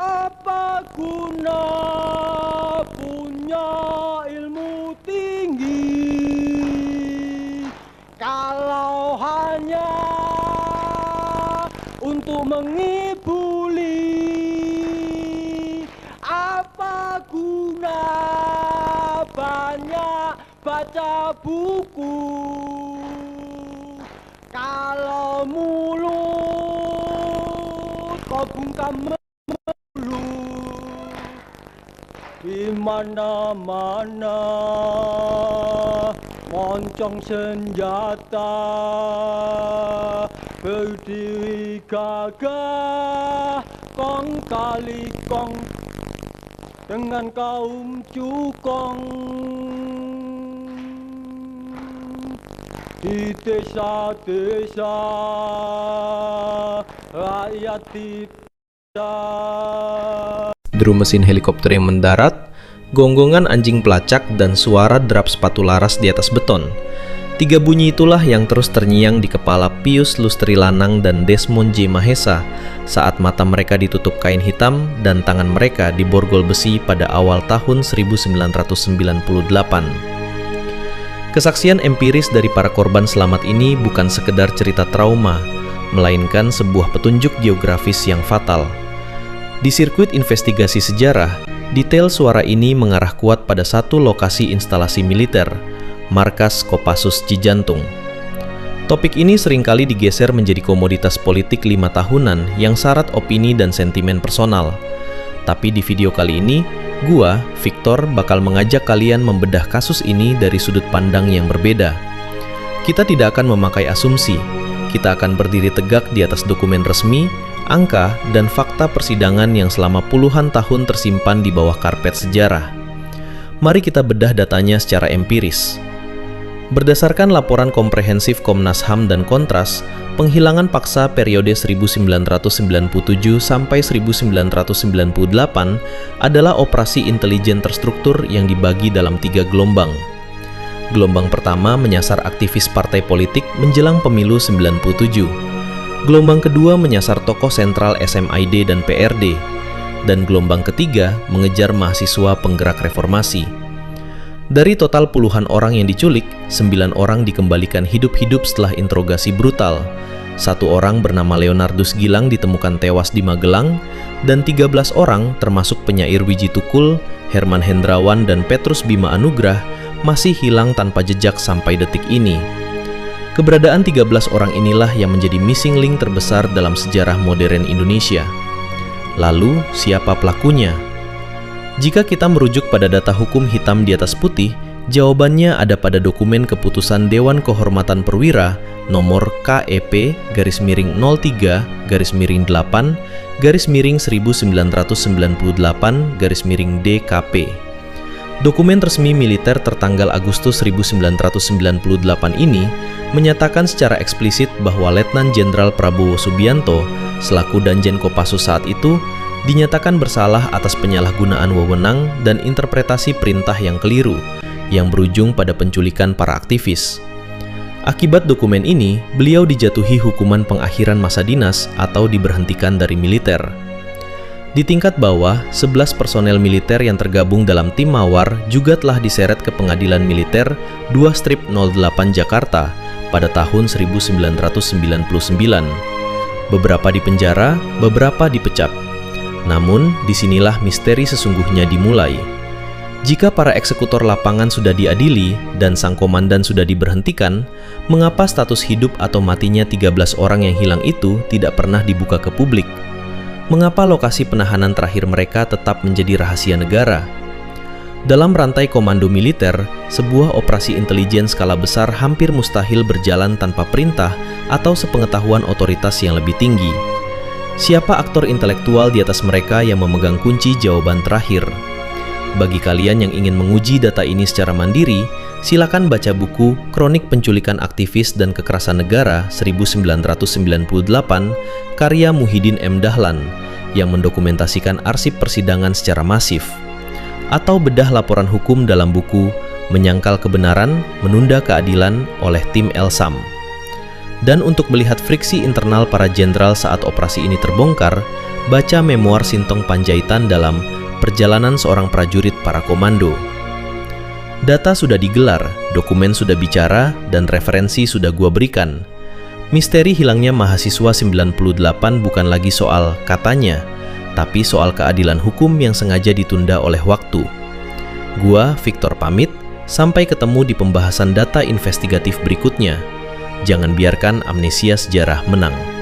Apa guna punya ilmu tinggi kalau hanya untuk mengibuli? Apa guna banyak baca buku kalau mulut kau bungkam di mana-mana moncong senjata berdiri gagah kong kali kong dengan kaum cukong di desa-desa rakyat tidak. Deru mesin helikopter yang mendarat, gonggongan anjing pelacak, dan suara derap sepatu laras di atas beton. 3 bunyi itulah yang terus terngiang di kepala Pius Lustri Lanang dan Desmond J. Mahesa saat mata mereka ditutup kain hitam dan tangan mereka diborgol besi pada awal tahun 1998. Kesaksian empiris dari para korban selamat ini bukan sekedar cerita trauma, melainkan sebuah petunjuk geografis yang fatal. Di sirkuit investigasi sejarah, detail suara ini mengarah kuat pada satu lokasi instalasi militer, Markas Kopassus Cijantung. Topik ini seringkali digeser menjadi komoditas politik 5 tahunan yang syarat opini dan sentimen personal. Tapi di video kali ini, gua, Victor, bakal mengajak kalian membedah kasus ini dari sudut pandang yang berbeda. Kita tidak akan memakai asumsi, kita akan berdiri tegak di atas dokumen resmi, angka, dan fakta persidangan yang selama puluhan tahun tersimpan di bawah karpet sejarah. Mari kita bedah datanya secara empiris. Berdasarkan laporan komprehensif Komnas HAM dan Kontras, penghilangan paksa periode 1997 sampai 1998 adalah operasi intelijen terstruktur yang dibagi dalam 3 gelombang. Gelombang pertama menyasar aktivis partai politik menjelang pemilu 97. Gelombang kedua menyasar tokoh sentral SMID dan PRD, dan gelombang ketiga mengejar mahasiswa penggerak reformasi. Dari total puluhan orang yang diculik, 9 orang dikembalikan hidup-hidup setelah interogasi brutal. 1 orang bernama Leonardus Gilang ditemukan tewas di Magelang, dan 13 orang termasuk penyair Wiji Tukul, Herman Hendrawan, dan Petrus Bima Anugrah masih hilang tanpa jejak sampai detik ini. Keberadaan 13 orang inilah yang menjadi missing link terbesar dalam sejarah modern Indonesia. Lalu, siapa pelakunya? Jika kita merujuk pada data hukum hitam di atas putih, jawabannya ada pada dokumen keputusan Dewan Kehormatan Perwira nomor KEP-03-03-1998-DKP. Dokumen resmi militer tertanggal Agustus 1998 ini menyatakan secara eksplisit bahwa Letnan Jenderal Prabowo Subianto selaku Danjen Kopassus saat itu dinyatakan bersalah atas penyalahgunaan wewenang dan interpretasi perintah yang keliru yang berujung pada penculikan para aktivis. Akibat dokumen ini, beliau dijatuhi hukuman pengakhiran masa dinas atau diberhentikan dari militer. Di tingkat bawah, 11 personel militer yang tergabung dalam tim Mawar juga telah diseret ke pengadilan militer 2/08 Jakarta pada tahun 1999. Beberapa dipenjara, beberapa dipecat. Namun, disinilah misteri sesungguhnya dimulai. Jika para eksekutor lapangan sudah diadili dan sang komandan sudah diberhentikan, mengapa status hidup atau matinya 13 orang yang hilang itu tidak pernah dibuka ke publik? Mengapa lokasi penahanan terakhir mereka tetap menjadi rahasia negara? Dalam rantai komando militer, sebuah operasi intelijen skala besar hampir mustahil berjalan tanpa perintah atau sepengetahuan otoritas yang lebih tinggi. Siapa aktor intelektual di atas mereka yang memegang kunci jawaban terakhir? Bagi kalian yang ingin menguji data ini secara mandiri, silakan baca buku Kronik Penculikan Aktivis dan Kekerasan Negara 1998 karya Muhyiddin M. Dahlan yang mendokumentasikan arsip persidangan secara masif, atau bedah laporan hukum dalam buku Menyangkal Kebenaran, Menunda Keadilan oleh tim Elsam. Dan untuk melihat friksi internal para jenderal saat operasi ini terbongkar, baca memoir Sintong Panjaitan dalam Perjalanan Seorang Prajurit Para Komando. Data sudah digelar, dokumen sudah bicara, dan referensi sudah gua berikan. Misteri hilangnya mahasiswa 98 bukan lagi soal katanya, tapi soal keadilan hukum yang sengaja ditunda oleh waktu. Gua, Victor, pamit, sampai ketemu di pembahasan data investigatif berikutnya. Jangan biarkan amnesia sejarah menang.